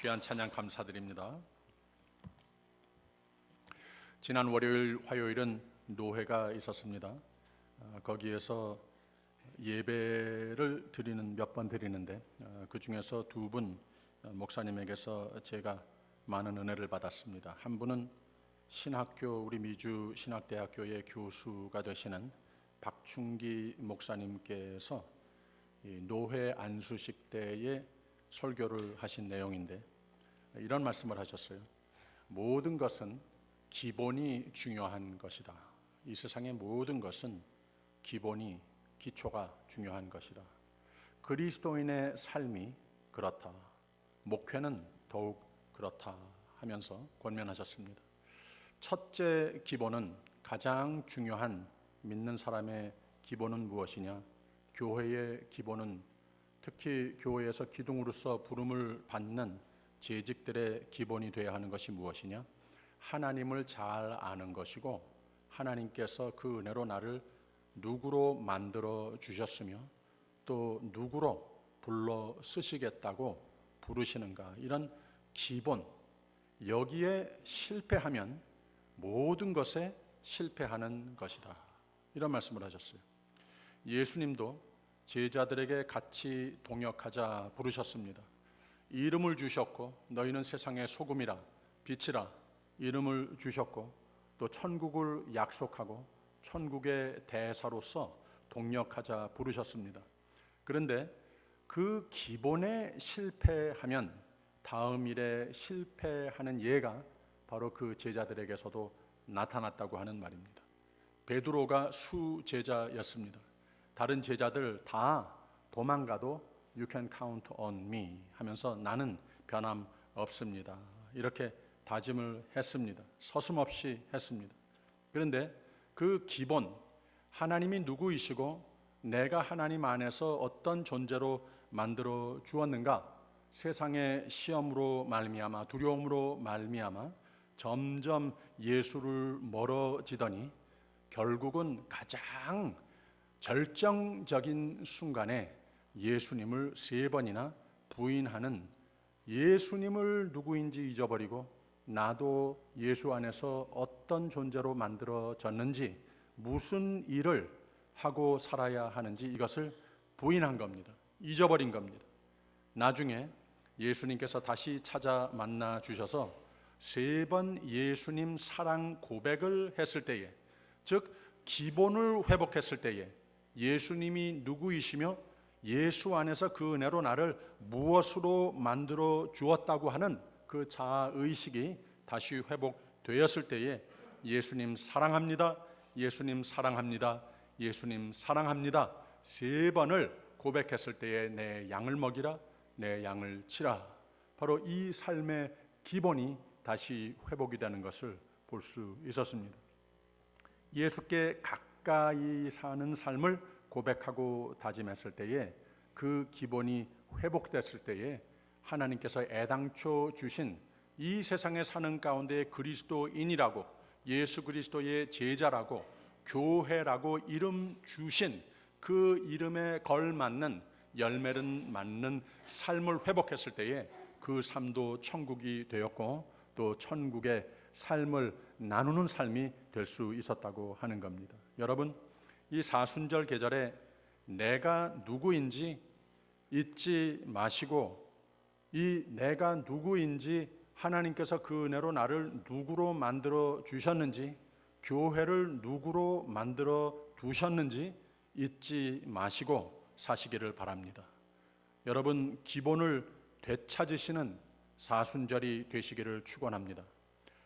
귀한 찬양 감사드립니다. 지난 월요일, 화요일은 노회가 있었습니다. 거기에서 예배를 드리는 몇 번 드리는데 그 중에서 두 분 목사님에게서 제가 많은 은혜를 받았습니다. 한 분은 신학교, 우리 미주 신학대학교의 교수가 되시는 박충기 목사님께서 노회 안수식 때에 설교를 하신 내용인데 이런 말씀을 하셨어요. 모든 것은 기본이 중요한 것이다. 이 세상의 모든 것은 기본이, 기초가 중요한 것이다. 그리스도인의 삶이 그렇다. 목회는 더욱 그렇다 하면서 권면하셨습니다. 첫째 기본은, 가장 중요한 믿는 사람의 기본은 무엇이냐? 교회의 기본은, 특히 교회에서 기둥으로서 부름을 받는 재직들의 기본이 되어야 하는 것이 무엇이냐? 하나님을 잘 아는 것이고, 하나님께서 그 은혜로 나를 누구로 만들어 주셨으며 또 누구로 불러 쓰시겠다고 부르시는가, 이런 기본, 여기에 실패하면 모든 것에 실패하는 것이다, 이런 말씀을 하셨어요. 예수님도 제자들에게 같이 동역하자 부르셨습니다. 이름을 주셨고, 너희는 세상의 소금이라 빛이라 이름을 주셨고, 또 천국을 약속하고 천국의 대사로서 동역하자 부르셨습니다. 그런데 그 기본에 실패하면 다음 일에 실패하는 예가 바로 그 제자들에게서도 나타났다고 하는 말입니다. 베드로가 수제자였습니다. 다른 제자들 다 도망가도 You can count on me 하면서 나는 변함 없습니다, 이렇게 다짐을 했습니다. 서슴없이 했습니다. 그런데 그 기본, 하나님이 누구이시고 내가 하나님 안에서 어떤 존재로 만들어 주었는가, 세상의 시험으로 말미암아, 두려움으로 말미암아 점점 예수를 멀어지더니 결국은 가장 절정적인 순간에 예수님을 3번이나 부인하는, 예수님을 누구인지 잊어버리고 나도 예수 안에서 어떤 존재로 만들어졌는지, 무슨 일을 하고 살아야 하는지, 이것을 부인한 겁니다. 잊어버린 겁니다. 나중에 예수님께서 다시 찾아 만나 주셔서 3번 예수님 사랑 고백을 했을 때에, 즉 기본을 회복했을 때에, 예수님이 누구이시며 예수 안에서 그 은혜로 나를 무엇으로 만들어 주었다고 하는 그 자아의식이 다시 회복되었을 때에 예수님 사랑합니다, 예수님 사랑합니다, 예수님 사랑합니다 3번을 고백했을 때에 내 양을 먹이라, 내 양을 치라, 바로 이 삶의 기본이 다시 회복이 되는 것을 볼 수 있었습니다. 예수께 가까이 사는 삶을 고백하고 다짐했을 때에, 그 기본이 회복됐을 때에 하나님께서 애당초 주신 이 세상에 사는 가운데 그리스도인이라고, 예수 그리스도의 제자라고, 교회라고 이름 주신 그 이름에 걸맞는, 열매를 맺는 삶을 회복했을 때에 그 삶도 천국이 되었고, 또 천국의 삶을 나누는 삶이 될 수 있었다고 하는 겁니다. 여러분, 이 사순절 계절에 내가 누구인지 잊지 마시고, 이 내가 누구인지, 하나님께서 그 은혜로 나를 누구로 만들어 주셨는지, 교회를 누구로 만들어 두셨는지 잊지 마시고 사시기를 바랍니다. 여러분, 기본을 되찾으시는 사순절이 되시기를 축원합니다.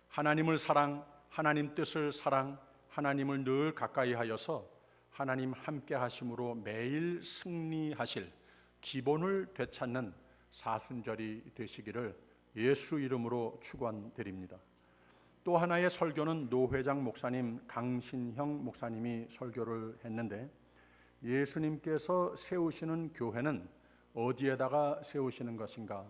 하나님을 사랑, 하나님 뜻을 사랑, 하나님을 늘 가까이 하여서 하나님 함께 하심으로 매일 승리하실 기본을 되찾는 사순절이 되시기를 예수 이름으로 축원드립니다. 또 하나의 설교는 노회장 목사님, 강신형 목사님이 설교를 했는데, 예수님께서 세우시는 교회는 어디에다가 세우시는 것인가?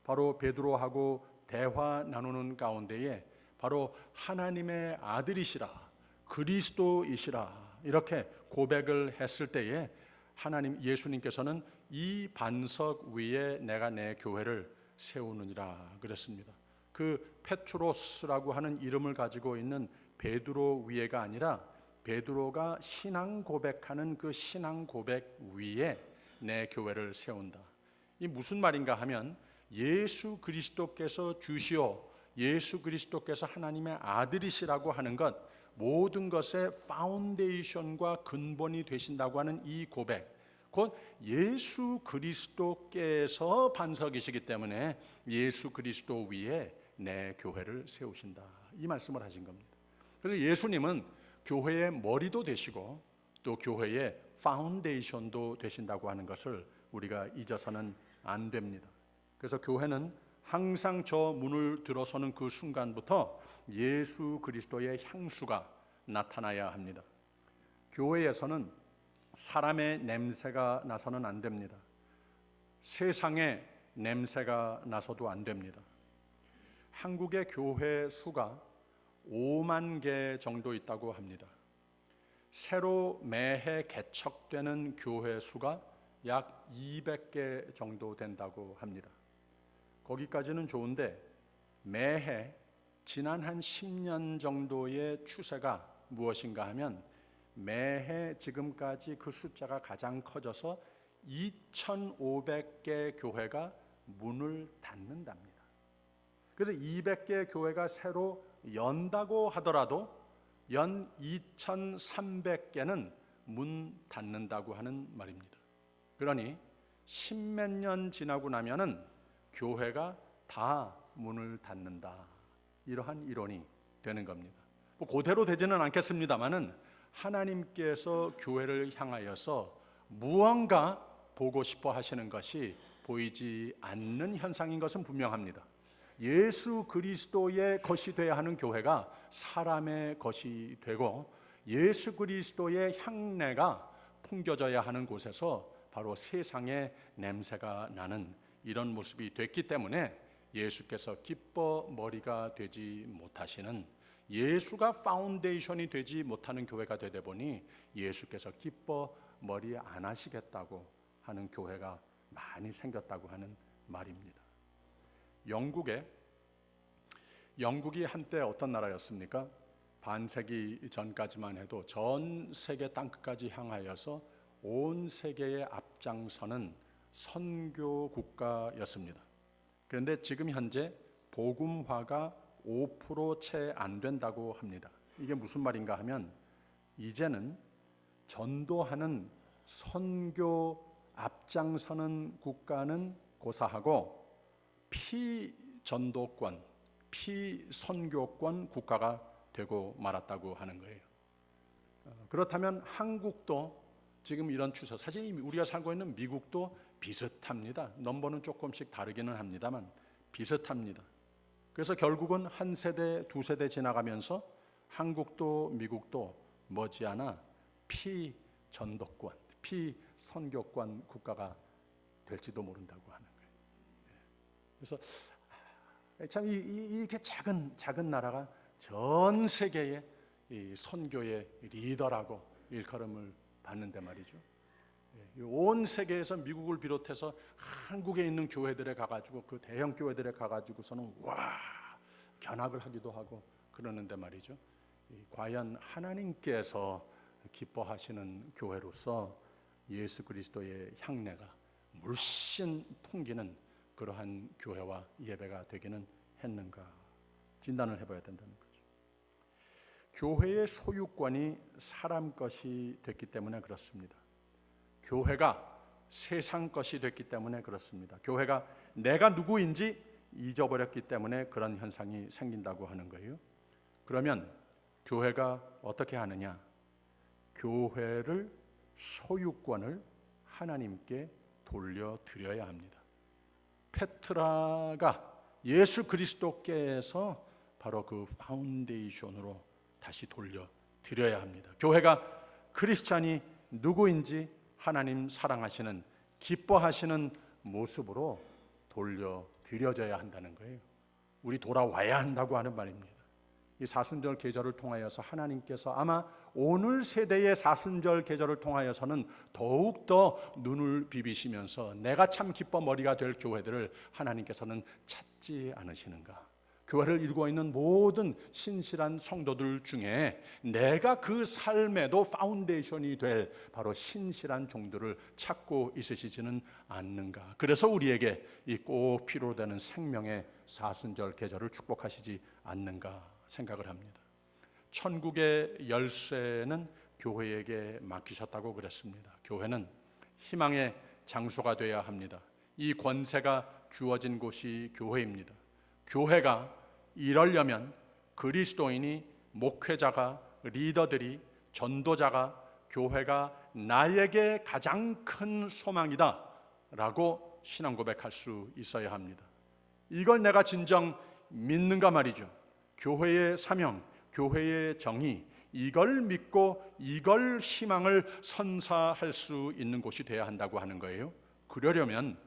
바로 베드로하고 대화 나누는 가운데에 바로 하나님의 아들이시라, 그리스도이시라 이렇게 고백을 했을 때에 하나님, 예수님께서는 이 반석 위에 내가 내 교회를 세우느니라 그랬습니다. 그 페트로스라고 하는 이름을 가지고 있는 베드로 위에가 아니라 베드로가 신앙 고백하는 그 신앙 고백 위에 내 교회를 세운다. 이 무슨 말인가 하면 예수 그리스도께서 주시오, 예수 그리스도께서 하나님의 아들이시라고 하는 것, 모든 것의 파운데이션과 근본이 되신다고 하는 이 고백, 곧 예수 그리스도께서 반석이시기 때문에 예수 그리스도 위에 내 교회를 세우신다, 이 말씀을 하신 겁니다. 그래서 예수님은 교회의 머리도 되시고 또 교회의 파운데이션도 되신다고 하는 것을 우리가 잊어서는 안 됩니다. 그래서 교회는 항상 저 문을 들어서는 그 순간부터 예수 그리스도의 향수가 나타나야 합니다. 교회에서는 사람의 냄새가 나서는 안 됩니다. 세상의 냄새가 나서도 안 됩니다. 한국의 교회 수가 5만 개 정도 있다고 합니다. 새로 매해 개척되는 교회 수가 약 200개 정도 된다고 합니다. 거기까지는 좋은데 매해 지난 한 10년 정도의 추세가 무엇인가 하면 매해 지금까지 그 숫자가 가장 커져서 2,500개 교회가 문을 닫는답니다. 그래서 200개 교회가 새로 연다고 하더라도 연 2,300개는 문 닫는다고 하는 말입니다. 그러니 10몇 년 지나고 나면은 교회가 다 문을 닫는다, 이러한 이론이 되는 겁니다. 뭐 그대로 되지는 않겠습니다만은 하나님께서 교회를 향하여서 무언가 보고 싶어 하시는 것이 보이지 않는 현상인 것은 분명합니다. 예수 그리스도의 것이 되어야 하는 교회가 사람의 것이 되고 예수 그리스도의 향내가 풍겨져야 하는 곳에서 바로 세상의 냄새가 나는 이런 모습이 됐기 때문에 예수께서 기뻐 머리가 되지 못하시는, 예수가 파운데이션이 되지 못하는 교회가 되다 보니 예수께서 기뻐 머리 안 하시겠다고 하는 교회가 많이 생겼다고 하는 말입니다. 영국이 한때 어떤 나라였습니까? 반세기 전까지만 해도 전 세계 땅끝까지 향하여서 온 세계에 앞장서는 선교 국가였습니다. 그런데 지금 현재 복음화가 5% 채 안 된다고 합니다. 이게 무슨 말인가 하면 이제는 전도하는 선교 앞장서는 국가는 고사하고 피전도권, 피선교권 국가가 되고 말았다고 하는 거예요. 그렇다면 한국도 지금 이런 추세, 사실 우리가 살고 있는 미국도 비슷합니다. 넘버는 조금씩 다르기는 합니다만 비슷합니다. 그래서 결국은 한 세대, 두 세대 지나가면서 한국도 미국도 머지않아 피전도권, 피선교권 국가가 될지도 모른다고 하는 거예요. 그래서 참 이렇게 작은 나라가 전 세계의 이 선교의 리더라고 일컬음을 받는데 말이죠. 온 세계에서 미국을 비롯해서 한국에 있는 교회들에 가가지고 그 대형 교회들에 가가지고서는 와 견학을 하기도 하고 그러는데 말이죠. 과연 하나님께서 기뻐하시는 교회로서 예수 그리스도의 향내가 물씬 풍기는 그러한 교회와 예배가 되기는 했는가 진단을 해봐야 된다는 거죠. 교회의 소유권이 사람 것이 됐기 때문에 그렇습니다. 교회가 세상 것이 됐기 때문에 그렇습니다. 교회가 내가 누구인지 잊어버렸기 때문에 그런 현상이 생긴다고 하는 거예요. 그러면 교회가 어떻게 하느냐? 교회를 소유권을 하나님께 돌려드려야 합니다. 페트라가 예수 그리스도께서 바로 그 파운데이션으로 다시 돌려드려야 합니다. 교회가 크리스찬이 누구인지 하나님 사랑하시는, 기뻐하시는 모습으로 돌려드려져야 한다는 거예요. 우리 돌아와야 한다고 하는 말입니다. 이 사순절 계절을 통하여서 하나님께서 아마 오늘 세대의 사순절 계절을 통하여서는 더욱더 눈을 비비시면서 내가 참 기뻐 머리가 될 교회들을 하나님께서는 찾지 않으시는가? 교회를 이루고 있는 모든 신실한 성도들 중에 내가 그 삶에도 파운데이션이 될 바로 신실한 종들을 찾고 있으시지는 않는가? 그래서 우리에게 이 꼭 필요되는 생명의 사순절 계절을 축복하시지 않는가 생각을 합니다. 천국의 열쇠는 교회에게 맡기셨다고 그랬습니다. 교회는 희망의 장소가 되어야 합니다. 이 권세가 주어진 곳이 교회입니다. 교회가 이러려면 그리스도인이, 목회자가, 리더들이, 전도자가 교회가 나에게 가장 큰 소망이다 라고 신앙 고백할 수 있어야 합니다. 이걸 내가 진정 믿는가 말이죠. 교회의 사명, 교회의 정의, 이걸 믿고 이걸 희망을 선사할 수 있는 곳이 되어야 한다고 하는 거예요. 그러려면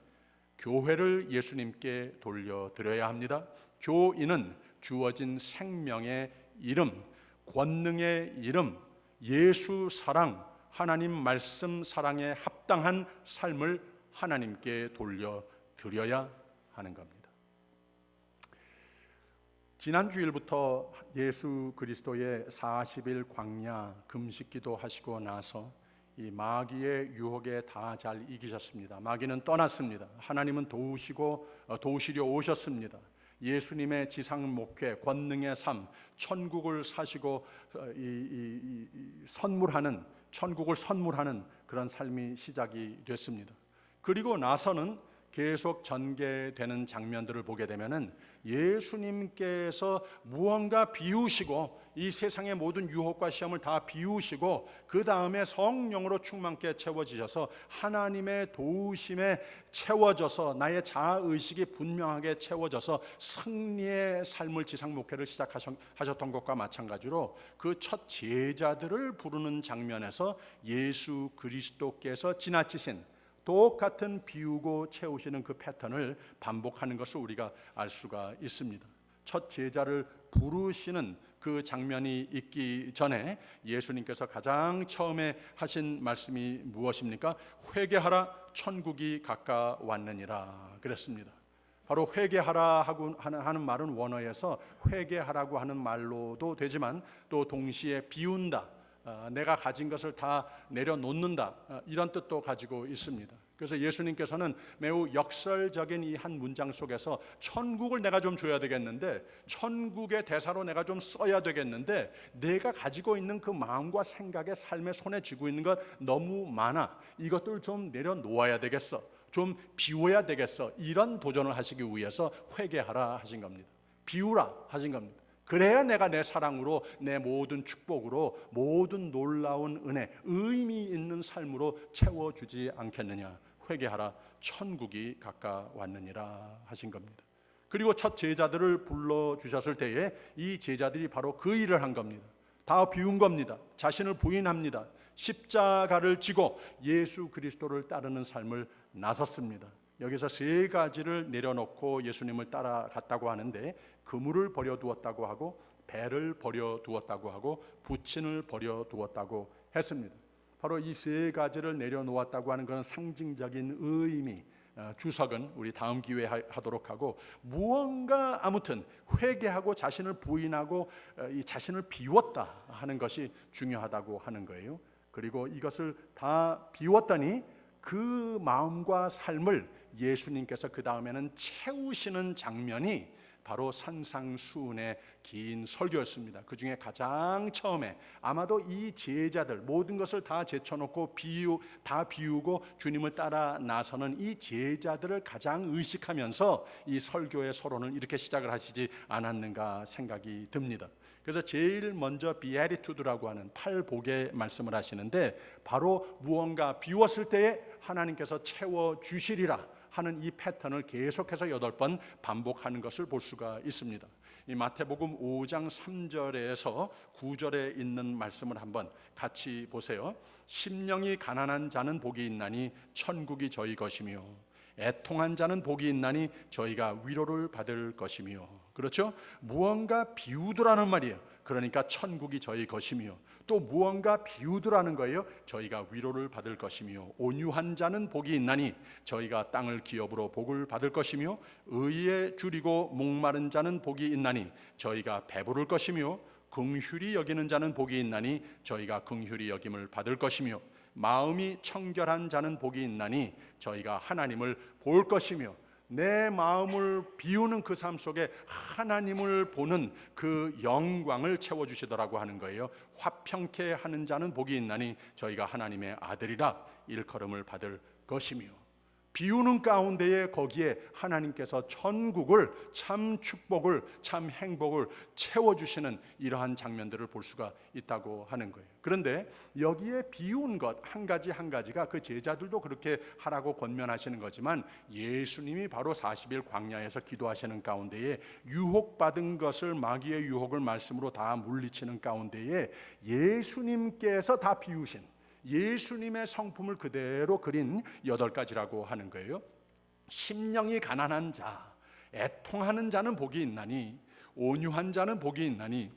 교회를 예수님께 돌려드려야 합니다. 교인은 주어진 생명의 이름, 권능의 이름, 예수 사랑, 하나님 말씀 사랑에 합당한 삶을 하나님께 돌려드려야 하는 겁니다. 지난 주일부터 예수 그리스도의 40일 광야 금식기도 하시고 나서 이 마귀의 유혹에 다 잘 이기셨습니다. 마귀는 떠났습니다. 하나님은 도우시려 오셨습니다. 예수님의 지상 목회, 권능의 삶, 천국을 사시고 천국을 선물하는 그런 삶이 시작이 됐습니다. 그리고 나서는 계속 전개되는 장면들을 보게 되면은 예수님께서 무언가 비우시고 이 세상의 모든 유혹과 시험을 다 비우시고 그 다음에 성령으로 충만케 채워지셔서 하나님의 도우심에 채워져서 나의 자아의식이 분명하게 채워져서 승리의 삶을 지상 목회를 시작하셨던 것과 마찬가지로 그 첫 제자들을 부르는 장면에서 예수 그리스도께서 지나치신 똑같은 비우고 채우시는 그 패턴을 반복하는 것을 우리가 알 수가 있습니다. 첫 제자를 부르시는 그 장면이 있기 전에 예수님께서 가장 처음에 하신 말씀이 무엇입니까? 회개하라, 천국이 가까웠느니라 그랬습니다. 바로 회개하라 하는 말은 원어에서 회개하라고 하는 말로도 되지만 또 동시에 비운다, 내가 가진 것을 다 내려놓는다, 이런 뜻도 가지고 있습니다. 그래서 예수님께서는 매우 역설적인 이 한 문장 속에서 천국을 내가 좀 줘야 되겠는데, 천국의 대사로 내가 좀 써야 되겠는데, 내가 가지고 있는 그 마음과 생각의 삶에 손에 쥐고 있는 것 너무 많아, 이것들 좀 내려놓아야 되겠어, 좀 비워야 되겠어, 이런 도전을 하시기 위해서 회개하라 하신 겁니다. 비우라 하신 겁니다. 그래야 내가 내 사랑으로, 내 모든 축복으로, 모든 놀라운 은혜, 의미 있는 삶으로 채워주지 않겠느냐. 회개하라, 천국이 가까웠느니라 하신 겁니다. 그리고 첫 제자들을 불러주셨을 때에 이 제자들이 바로 그 일을 한 겁니다. 다 비운 겁니다. 자신을 부인합니다. 십자가를 지고 예수 그리스도를 따르는 삶을 나섰습니다. 여기서 세 가지를 내려놓고 예수님을 따라갔다고 하는데, 그물을 버려두었다고 하고, 배를 버려두었다고 하고, 부친을 버려두었다고 했습니다. 바로 이 세 가지를 내려놓았다고 하는 그런 상징적인 의미, 주석은 우리 다음 기회에 하도록 하고, 무언가 아무튼 회개하고 자신을 부인하고 이 자신을 비웠다 하는 것이 중요하다고 하는 거예요. 그리고 이것을 다 비웠더니 그 마음과 삶을 예수님께서 그 다음에는 채우시는 장면이 바로 산상수훈의 긴 설교였습니다. 그 중에 가장 처음에 아마도 이 제자들 모든 것을 다 제쳐놓고 다 비우고 주님을 따라 나서는 이 제자들을 가장 의식하면서 이 설교의 서론을 이렇게 시작을 하시지 않았는가 생각이 듭니다. 그래서 제일 먼저 비애리투드라고 하는 팔복의 말씀을 하시는데, 바로 무언가 비웠을 때에 하나님께서 채워주시리라 하는 이 패턴을 계속해서 8번 반복하는 것을 볼 수가 있습니다. 이 마태복음 5장 3절에서 9절에 있는 말씀을 한번 같이 보세요. 심령이 가난한 자는 복이 있나니 천국이 저희 것이며, 애통한 자는 복이 있나니 저희가 위로를 받을 것이며. 그렇죠? 무언가 비우두라는 말이에요. 그러니까 천국이 저희 것이며, 또 무언가 비우두라는 거예요. 저희가 위로를 받을 것이며, 온유한 자는 복이 있나니 저희가 땅을 기업으로 복을 받을 것이며, 의에 줄이고 목마른 자는 복이 있나니 저희가 배부를 것이며, 긍휼히 여기는 자는 복이 있나니 저희가 긍휼히 여김을 받을 것이며, 마음이 청결한 자는 복이 있나니 저희가 하나님을 볼 것이며. 내 마음을 비우는 그 삶 속에 하나님을 보는 그 영광을 채워주시더라고 하는 거예요. 화평케 하는 자는 복이 있나니 저희가 하나님의 아들이라 일컬음을 받을 것이며. 비우는 가운데에 거기에 하나님께서 천국을, 참 축복을, 참 행복을 채워주시는 이러한 장면들을 볼 수가 있다고 하는 거예요. 그런데 여기에 비운 것 한 가지 한 가지가 그 제자들도 그렇게 하라고 권면하시는 거지만, 예수님이 바로 40일 광야에서 기도하시는 가운데에 유혹받은 것을, 마귀의 유혹을 말씀으로 다 물리치는 가운데에 예수님께서 다 비우신, 예수님의 성품을 그대로 그린 8가지라고 하는 거예요. 심령이 가난한 자, 애통하는 자는 복이 있나니, 온유한 자는 복이 있나니,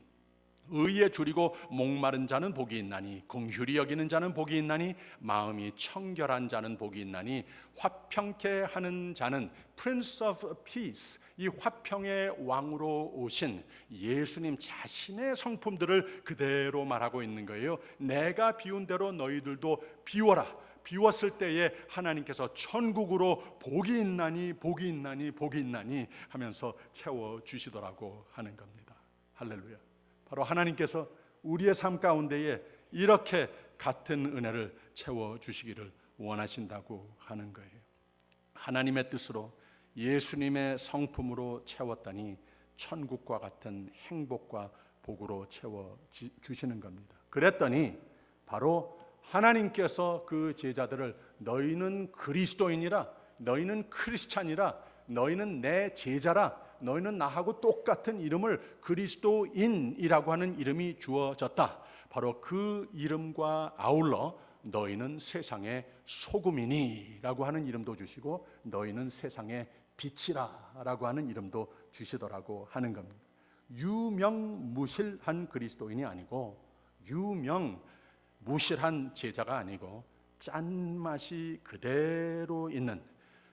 의에 줄이고 목마른 자는 복이 있나니, 긍휼히 여기는 자는 복이 있나니, 마음이 청결한 자는 복이 있나니, 화평케 하는 자는, Prince of Peace, 이 화평의 왕으로 오신 예수님 자신의 성품들을 그대로 말하고 있는 거예요. 내가 비운 대로 너희들도 비워라. 비웠을 때에 하나님께서 천국으로 복이 있나니 복이 있나니 복이 있나니 하면서 채워주시더라고 하는 겁니다. 할렐루야. 바로 하나님께서 우리의 삶 가운데에 이렇게 같은 은혜를 채워주시기를 원하신다고 하는 거예요. 하나님의 뜻으로 예수님의 성품으로 채웠더니 천국과 같은 행복과 복으로 채워주시는 겁니다. 그랬더니 바로 하나님께서 그 제자들을 너희는 그리스도인이라, 너희는 크리스찬이라, 너희는 내 제자라, 너희는 나하고 똑같은 이름을 그리스도인이라고 하는 이름이 주어졌다. 바로 그 이름과 아울러 너희는 세상의 소금이니 라고 하는 이름도 주시고, 너희는 세상의 빛이라 라고 하는 이름도 주시더라고 하는 겁니다. 유명무실한 그리스도인이 아니고, 유명무실한 제자가 아니고, 짠맛이 그대로 있는,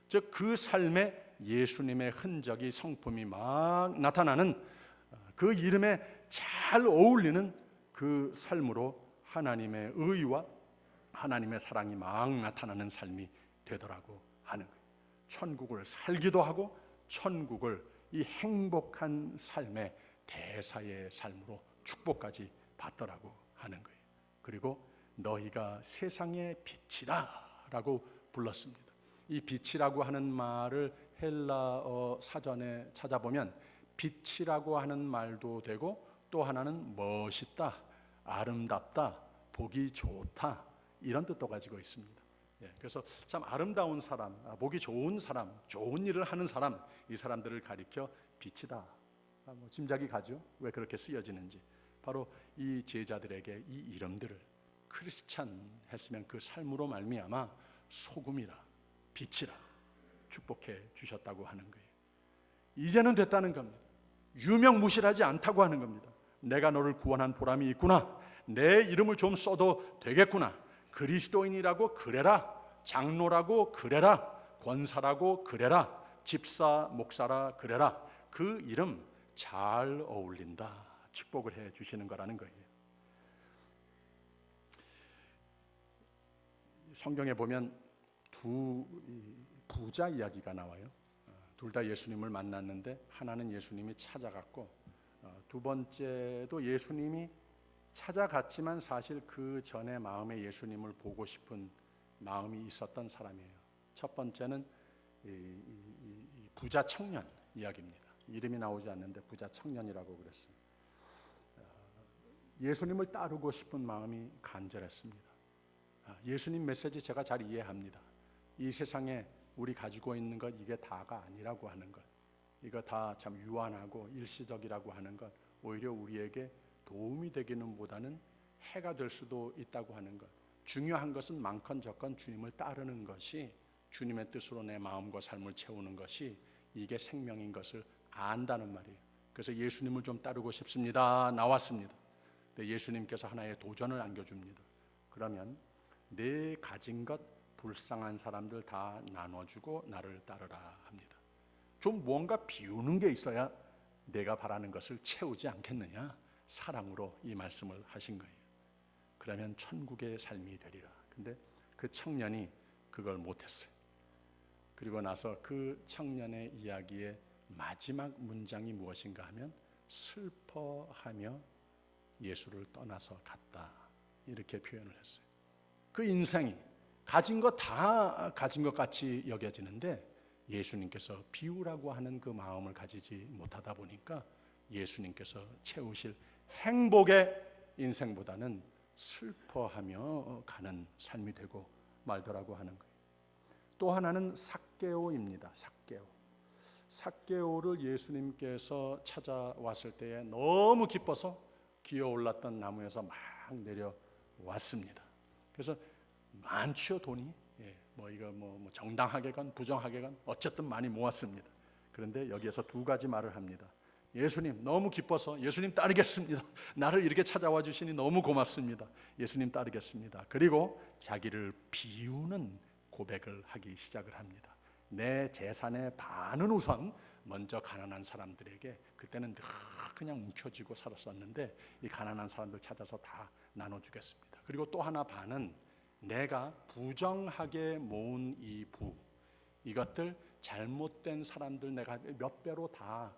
즉 그 삶에 예수님의 흔적이, 성품이 막 나타나는, 그 이름에 잘 어울리는 그 삶으로 하나님의 의와 하나님의 사랑이 막 나타나는 삶이 되더라고 하는 거예요. 천국을 살기도 하고 천국을 이 행복한 삶의 대사의 삶으로 축복까지 받더라고 하는 거예요. 그리고 너희가 세상의 빛이라 라고 불렀습니다. 이 빛이라고 하는 말을 헬라어 사전에 찾아보면 빛이라고 하는 말도 되고, 또 하나는 멋있다, 아름답다, 보기 좋다, 이런 뜻도 가지고 있습니다. 그래서 참 아름다운 사람, 보기 좋은 사람, 좋은 일을 하는 사람, 이 사람들을 가리켜 빛이다. 짐작이 가죠? 왜 그렇게 쓰여지는지. 바로 이 제자들에게 이 이름들을 크리스찬 했으면 그 삶으로 말미암아 소금이라, 빛이라 축복해 주셨다고 하는 거예요. 이제는 됐다는 겁니다. 유명무실하지 않다고 하는 겁니다. 내가 너를 구원한 보람이 있구나. 내 이름을 좀 써도 되겠구나. 그리스도인이라고 그래라. 장로라고 그래라. 권사라고 그래라. 집사, 목사라 그래라. 그 이름 잘 어울린다. 축복을 해 주시는 거라는 거예요. 성경에 보면 두 부자 이야기가 나와요. 둘 다 예수님을 만났는데 하나는 예수님이 찾아갔고, 두 번째도 예수님이 찾아갔지만 사실 그 전에 마음에 예수님을 보고 싶은 마음이 있었던 사람이에요. 첫 번째는 이 부자 청년 이야기입니다. 이름이 나오지 않는데 부자 청년이라고 그랬어요. 예수님을 따르고 싶은 마음이 간절했습니다. 예수님 메시지 제가 잘 이해합니다. 이 세상에 우리 가지고 있는 것 이게 다가 아니라고 하는 것, 이거 다 참 유한하고 일시적이라고 하는 것, 오히려 우리에게 도움이 되기는 보다는 해가 될 수도 있다고 하는 것, 중요한 것은 많건 적건 주님을 따르는 것이 주님의 뜻으로 내 마음과 삶을 채우는 것이 이게 생명인 것을 안다는 말이에요. 그래서 예수님을 좀 따르고 싶습니다. 나왔습니다. 근데 예수님께서 하나의 도전을 안겨줍니다. 그러면 내 가진 것 불쌍한 사람들 다 나눠주고 나를 따르라 합니다. 좀 뭔가 비우는 게 있어야 내가 바라는 것을 채우지 않겠느냐. 사랑으로 이 말씀을 하신 거예요. 그러면 천국의 삶이 되리라. 근데 그 청년이 그걸 못했어요. 그리고 나서 그 청년의 이야기의 마지막 문장이 무엇인가 하면 슬퍼하며 예수를 떠나서 갔다. 이렇게 표현을 했어요. 그 인생이 가진 것 다 가진 것 같이 여겨지는데 예수님께서 비우라고 하는 그 마음을 가지지 못하다 보니까 예수님께서 채우실 행복의 인생보다는 슬퍼하며 가는 삶이 되고 말더라고 하는 거예요. 또 하나는 삭개오입니다. 삭개오를 예수님께서 찾아왔을 때에 너무 기뻐서 기어올랐던 나무에서 막 내려왔습니다. 그래서 많죠, 돈이. 이거 정당하게건 부정하게건 어쨌든 많이 모았습니다. 그런데 여기에서 두 가지 말을 합니다. 예수님 너무 기뻐서 예수님 따르겠습니다. 나를 이렇게 찾아와 주시니 너무 고맙습니다. 예수님 따르겠습니다. 그리고 자기를 비우는 고백을 하기 시작을 합니다. 내 재산의 반은 우선 먼저 가난한 사람들에게, 그때는 늘 그냥 뭉쳐지고 살았었는데 이 가난한 사람들 찾아서 다 나눠주겠습니다. 그리고 또 하나 반은 내가 부정하게 모은 이 부, 이것들 잘못된 사람들 내가 몇 배로 다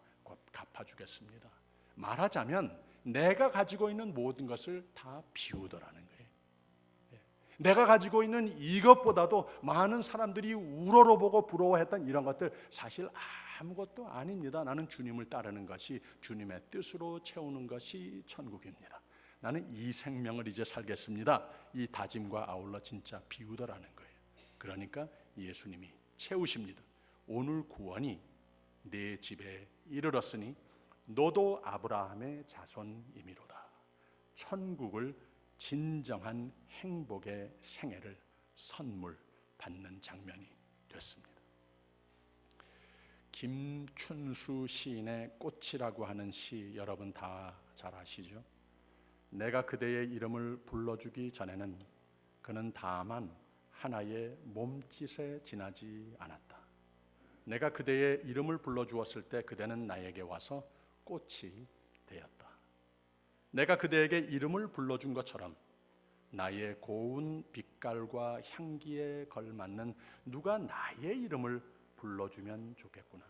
갚아주겠습니다. 말하자면 내가 가지고 있는 모든 것을 다 비우더라는 거예요. 내가 가지고 있는 이것보다도 많은 사람들이 우러러보고 부러워했던 이런 것들 사실 아무것도 아닙니다. 나는 주님을 따르는 것이, 주님의 뜻으로 채우는 것이 천국입니다. 나는 이 생명을 이제 살겠습니다. 이 다짐과 아울러 진짜 비우더라는 거예요. 그러니까 예수님이 채우십니다. 오늘 구원이 내 집에 이르렀으니 너도 아브라함의 자손이미로다. 천국을 진정한 행복의 생애를 선물 받는 장면이 됐습니다. 김춘수 시인의 꽃이라고 하는 시 여러분 다 잘 아시죠? 내가 그대의 이름을 불러주기 전에는 그는 다만 하나의 몸짓에 지나지 않았다. 내가 그대의 이름을 불러주었을 때 그대는 나에게 와서 꽃이 되었다. 내가 그대에게 이름을 불러준 것처럼 나의 고운 빛깔과 향기에 걸맞는 누가 나의 이름을 불러주면 좋겠구나.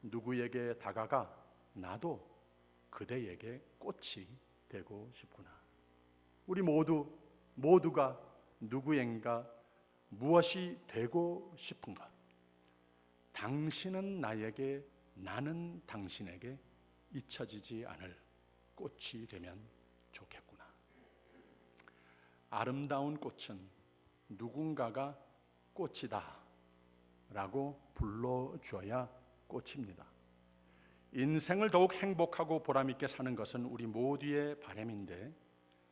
누구에게 다가가 나도 그대에게 꽃이 되고 싶구나. 우리 모두가 누구인가 무엇이 되고 싶은가? 당신은 나에게, 나는 당신에게 잊혀지지 않을 꽃이 되면 좋겠구나. 아름다운 꽃은 누군가가 꽃이다 라고 불러줘야 꽃입니다. 인생을 더욱 행복하고 보람있게 사는 것은 우리 모두의 바람인데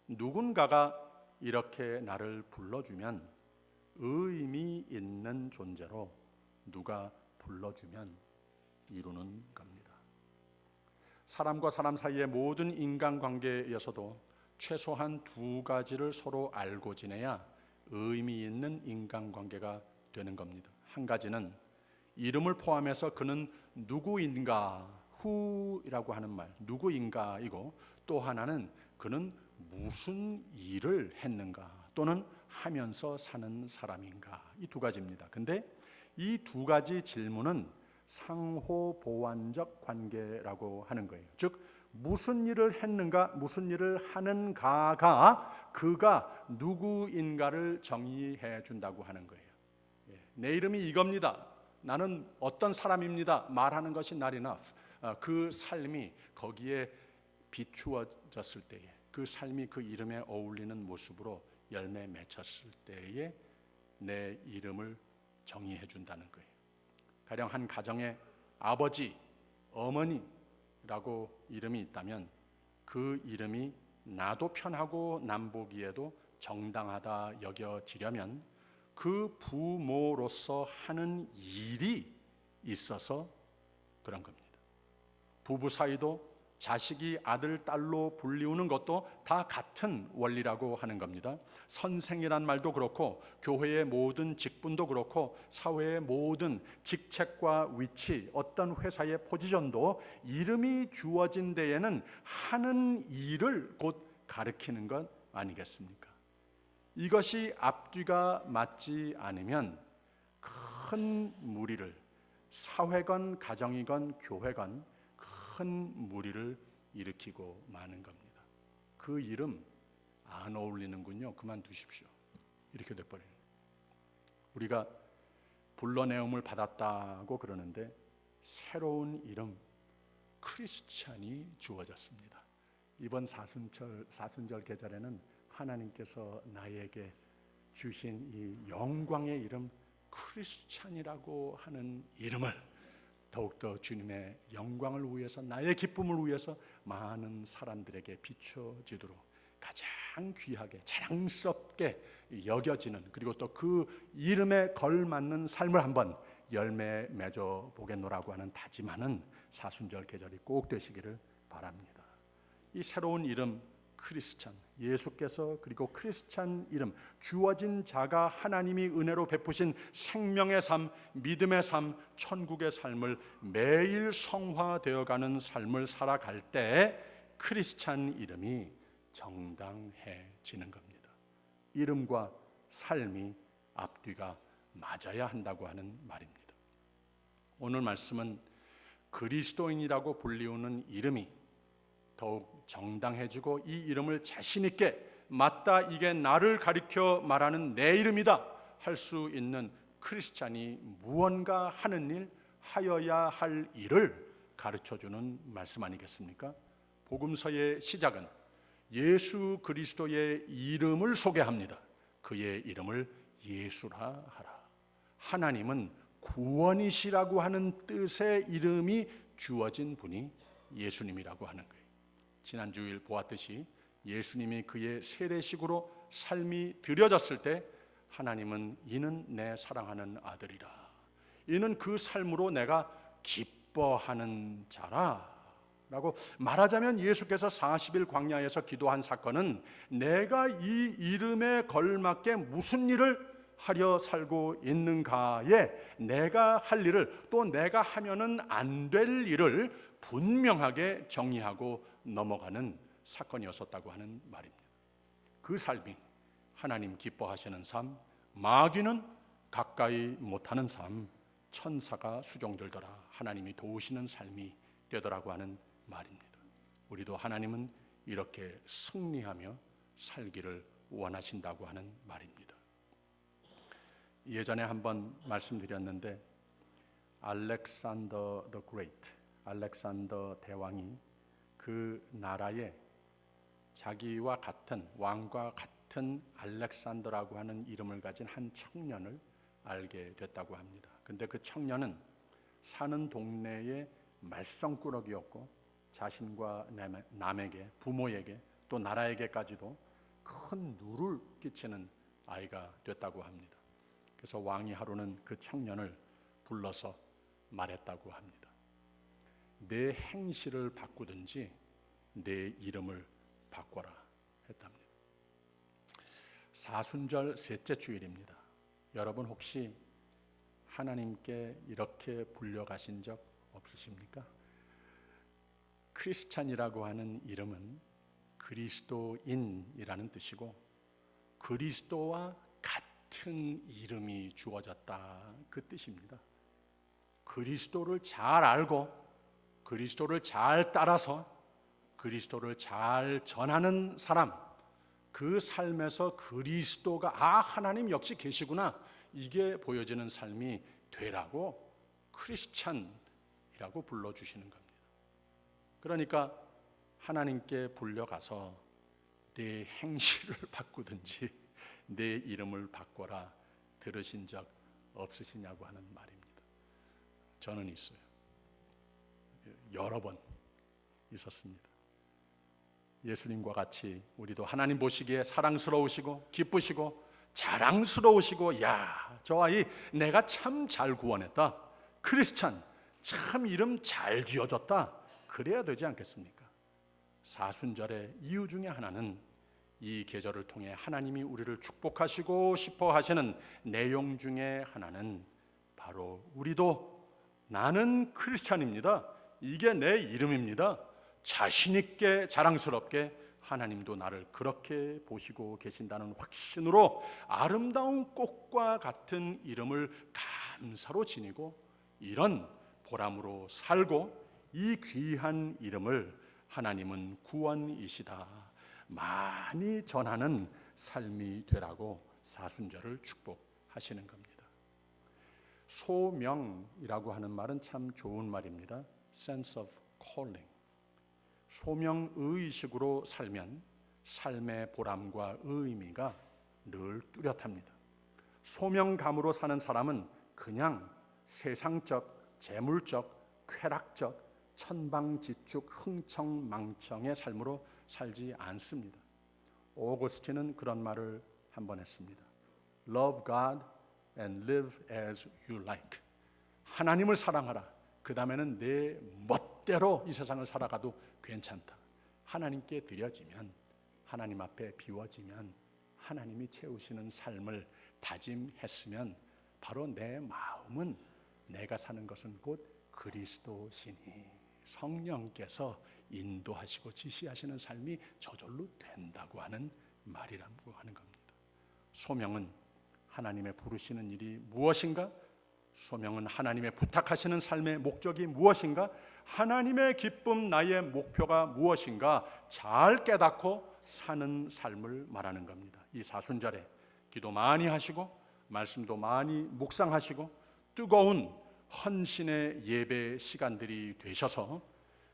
누군가가 이렇게 나를 불러주면 의미 있는 존재로 누가 불러주면 이루는 겁니다. 사람과 사람 사이의 모든 인간관계에서도 최소한 두 가지를 서로 알고 지내야 의미 있는 인간관계가 되는 겁니다. 한 가지는 이름을 포함해서 그는 누구인가, who이라고 하는 말, 누구인가이고, 또 하나는 그는 무슨 일을 했는가 또는 하면서 사는 사람인가, 이 두 가지입니다. 근데 이 두 가지 질문은 상호 보완적 관계라고 하는 거예요. 즉 무슨 일을 했는가, 무슨 일을 하는가가 그가 누구인가를 정의해 준다고 하는 거예요. 내 이름이 이겁니다. 나는 어떤 사람입니다. 말하는 것이 not enough. 그 삶이 거기에 비추어졌을 때에, 그 삶이 그 이름에 어울리는 모습으로 열매 맺혔을 때에 내 이름을 정의해 준다는 거예요. 가령 한 가정에 아버지, 어머니라고 이름이 있다면 그 이름이 나도 편하고 남 보기에도 정당하다 여겨지려면 그 부모로서 하는 일이 있어서 그런 겁니다. 부부 사이도 자식이 아들, 딸로 불리우는 것도 다 같은 원리라고 하는 겁니다. 선생이란 말도 그렇고 교회의 모든 직분도 그렇고 사회의 모든 직책과 위치, 어떤 회사의 포지션도 이름이 주어진 데에는 하는 일을 곧 가리키는 것 아니겠습니까? 이것이 앞뒤가 맞지 않으면 큰 무리를, 사회건 가정이건 교회건 큰 무리를 일으키고 마는 겁니다. 그 이름 안 어울리는군요. 그만두십시오. 이렇게 돼버려요. 우리가 불러내음을 받았다고 그러는데 새로운 이름 크리스찬이 주어졌습니다. 이번 사순절 계절에는 하나님께서 나에게 주신 이 영광의 이름 크리스찬이라고 하는 이름을 더욱더 주님의 영광을 위해서, 나의 기쁨을 위해서 많은 사람들에게 비춰지도록 가장 귀하게 자랑스럽게 여겨지는, 그리고 또 그 이름에 걸맞는 삶을 한번 열매 맺어 보겠노라고 하는 다짐하는 사순절 계절이 꼭 되시기를 바랍니다. 이 새로운 이름 크리스찬, 예수께서 그리고 크리스찬 이름 주어진 자가 하나님이 은혜로 베푸신 생명의 삶, 믿음의 삶, 천국의 삶을 매일 성화되어가는 삶을 살아갈 때 크리스찬 이름이 정당해지는 겁니다. 이름과 삶이 앞뒤가 맞아야 한다고 하는 말입니다. 오늘 말씀은 그리스도인이라고 불리우는 이름이 더욱 정당해지고 이 이름을 자신 있게 맞다, 이게 나를 가리켜 말하는 내 이름이다 할 수 있는 크리스찬이 무언가 하는 일, 하여야 할 일을 가르쳐주는 말씀 아니겠습니까? 복음서의 시작은 예수 그리스도의 이름을 소개합니다. 그의 이름을 예수라 하라. 하나님은 구원이시라고 하는 뜻의 이름이 주어진 분이 예수님이라고 하는 거예요. 지난 주일 보았듯이 예수님이 그의 세례식으로 삶이 드려졌을 때 하나님은 이는 내 사랑하는 아들이라, 이는 그 삶으로 내가 기뻐하는 자라 라고 말하자면 예수께서 40일 광야에서 기도한 사건은 내가 이 이름에 걸맞게 무슨 일을 하려 살고 있는가에 내가 할 일을, 또 내가 하면은 안 될 일을 분명하게 정의하고 넘어가는 사건이었었다고 하는 말입니다. 그 삶이 하나님 기뻐하시는 삶, 마귀는 가까이 못하는 삶, 천사가 수종들더라 하나님이 도우시는 삶이 되더라고 하는 말입니다. 우리도 하나님은 이렇게 승리하며 살기를 원하신다고 하는 말입니다. 예전에 한번 말씀드렸는데 알렉산더 더 그레이트, 알렉산더 대왕이 그 나라에 자기와 같은, 왕과 같은 알렉산더라고 하는 이름을 가진 한 청년을 알게 됐다고 합니다. 근데 그 청년은 사는 동네의 말썽꾸러기였고 자신과 남에게, 부모에게, 또 나라에게까지도 큰 누를 끼치는 아이가 됐다고 합니다. 그래서 왕이 하루는 그 청년을 불러서 말했다고 합니다. 내 행실을 바꾸든지 내 이름을 바꿔라 했답니다. 사순절 셋째 주일입니다. 여러분 혹시 하나님께 이렇게 불려가신 적 없으십니까? 크리스찬이라고 하는 이름은 그리스도인이라는 뜻이고 그리스도와 같은 이름이 주어졌다 그 뜻입니다. 그리스도를 잘 알고 그리스도를 잘 따라서 그리스도를 잘 전하는 사람, 그 삶에서 그리스도가 하나님 역시 계시구나 이게 보여지는 삶이 되라고 크리스찬이라고 불러주시는 겁니다. 그러니까 하나님께 불려가서 내 행실을 바꾸든지 내 이름을 바꿔라 들으신 적 없으시냐고 하는 말입니다. 저는 있어요. 여러 번 있었습니다. 예수님과 같이 우리도 하나님 보시기에 사랑스러우시고 기쁘시고 자랑스러우시고, 야, 저 아이 내가 참 잘 구원했다, 크리스찬 참 이름 잘 지어줬다, 그래야 되지 않겠습니까? 사순절의 이유 중에 하나는 이 계절을 통해 하나님이 우리를 축복하시고 싶어 하시는 내용 중에 하나는 바로 우리도 나는 크리스찬입니다, 이게 내 이름입니다, 자신 있게 자랑스럽게 하나님도 나를 그렇게 보시고 계신다는 확신으로 아름다운 꽃과 같은 이름을 감사로 지니고 이런 보람으로 살고, 이 귀한 이름을 하나님은 구원이시다 많이 전하는 삶이 되라고 사순절을 축복하시는 겁니다. 소명이라고 하는 말은 참 좋은 말입니다. sense of calling. 소명의식으로 살면 삶의 보람과 의미가 늘 뚜렷합니다. 소명감으로 사는 사람은 그냥 세상적, 재물적, 쾌락적, 천방지축, 흥청망청의 삶으로 살지 않습니다. 오거스틴은 그런 말을 한번 했습니다. Love God and live as you like. 하나님을 사랑하라. 그 다음에는 내 멋대로 이 세상을 살아가도 괜찮다. 하나님께 드려지면, 하나님 앞에 비워지면, 하나님이 채우시는 삶을 다짐했으면 바로 내 마음은 내가 사는 것은 곧 그리스도시니 성령께서 인도하시고 지시하시는 삶이 저절로 된다고 하는 말이라고 하는 겁니다. 소명은 하나님의 부르시는 일이 무엇인가? 소명은 하나님의 부탁하시는 삶의 목적이 무엇인가? 하나님의 기쁨, 나의 목표가 무엇인가? 잘 깨닫고 사는 삶을 말하는 겁니다. 이 사순절에 기도 많이 하시고 말씀도 많이 묵상하시고 뜨거운 헌신의 예배 시간들이 되셔서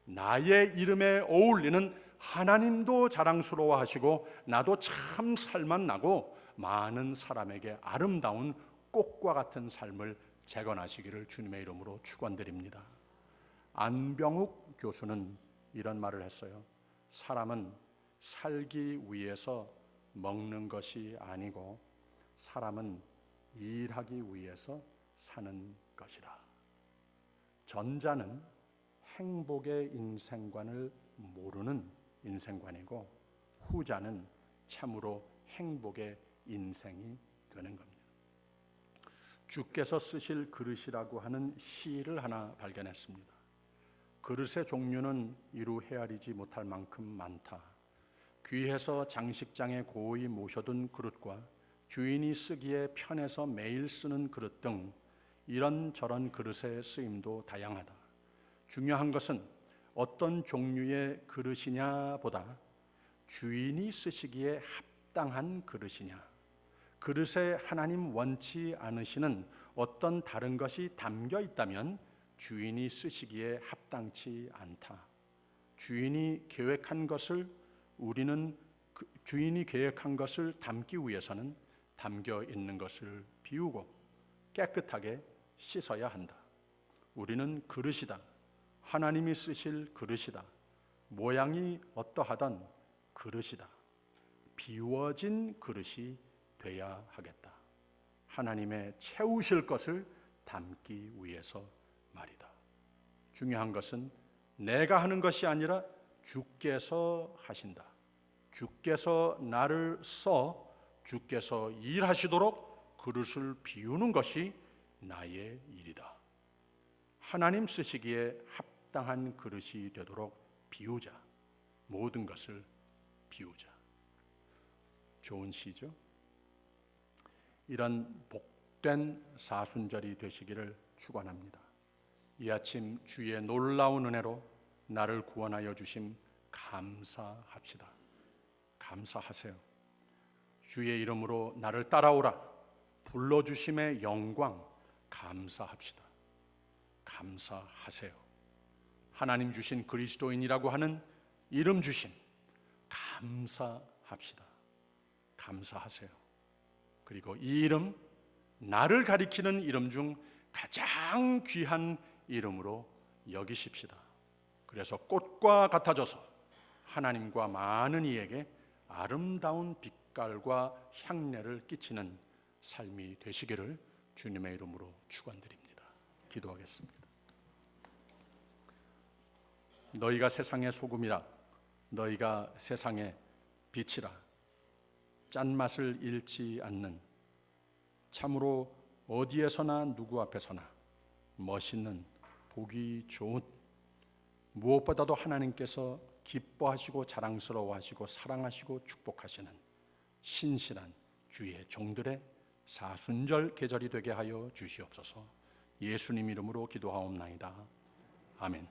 나의 이름에 어울리는 하나님도 자랑스러워하시고 나도 참 살맛나고 많은 사람에게 아름다운 꽃과 같은 삶을 재건하시기를 주님의 이름으로 축원드립니다. 안병욱 교수는 이런 말을 했어요. 사람은 살기 위해서 먹는 것이 아니고 사람은 일하기 위해서 사는 것이라. 전자는 행복의 인생관을 모르는 인생관이고 후자는 참으로 행복의 인생이 되는 겁니다. 주께서 쓰실 그릇이라고 하는 시를 하나 발견했습니다. 그릇의 종류는 이루 헤아리지 못할 만큼 많다. 귀해서 장식장에 고이 모셔둔 그릇과 주인이 쓰기에 편해서 매일 쓰는 그릇 등 이런저런 그릇의 쓰임도 다양하다. 중요한 것은 어떤 종류의 그릇이냐 보다 주인이 쓰시기에 합당한 그릇이냐, 그릇에 하나님 원치 않으시는 어떤 다른 것이 담겨 있다면 주인이 쓰시기에 합당치 않다. 주인이 계획한 것을 주인이 계획한 것을 담기 위해서는 담겨 있는 것을 비우고 깨끗하게 씻어야 한다. 우리는 그릇이다. 하나님이 쓰실 그릇이다. 모양이 어떠하던 그릇이다. 비워진 그릇이 돼야 하겠다. 하나님의 채우실 것을 담기 위해서 말이다. 중요한 것은 내가 하는 것이 아니라 주께서 하신다. 주께서 나를 써 주께서 일하시도록 그릇을 비우는 것이 나의 일이다. 하나님 쓰시기에 합당한 그릇이 되도록 비우자. 모든 것을 비우자. 좋은 시죠? 이런 복된 사순절이 되시기를 축원합니다. 이 아침 주의 놀라운 은혜로 나를 구원하여 주심 감사합시다. 감사하세요. 주의 이름으로 나를 따라오라 불러주심의 영광 감사합시다. 감사하세요. 하나님 주신 그리스도인이라고 하는 이름 주심 감사합시다. 감사하세요. 그리고 이 이름, 나를 가리키는 이름 중 가장 귀한 이름으로 여기십시다. 그래서 꽃과 같아져서 하나님과 많은 이에게 아름다운 빛 색깔과 향내를 끼치는 삶이 되시기를 주님의 이름으로 축원드립니다. 기도하겠습니다. 너희가 세상의 소금이라, 너희가 세상의 빛이라. 짠맛을 잃지 않는, 참으로 어디에서나 누구 앞에서나 멋있는, 보기 좋은, 무엇보다도 하나님께서 기뻐하시고 자랑스러워하시고 사랑하시고 축복하시는 신실한 주의 종들의 사순절 계절이 되게 하여 주시옵소서. 예수님 이름으로 기도하옵나이다. 아멘.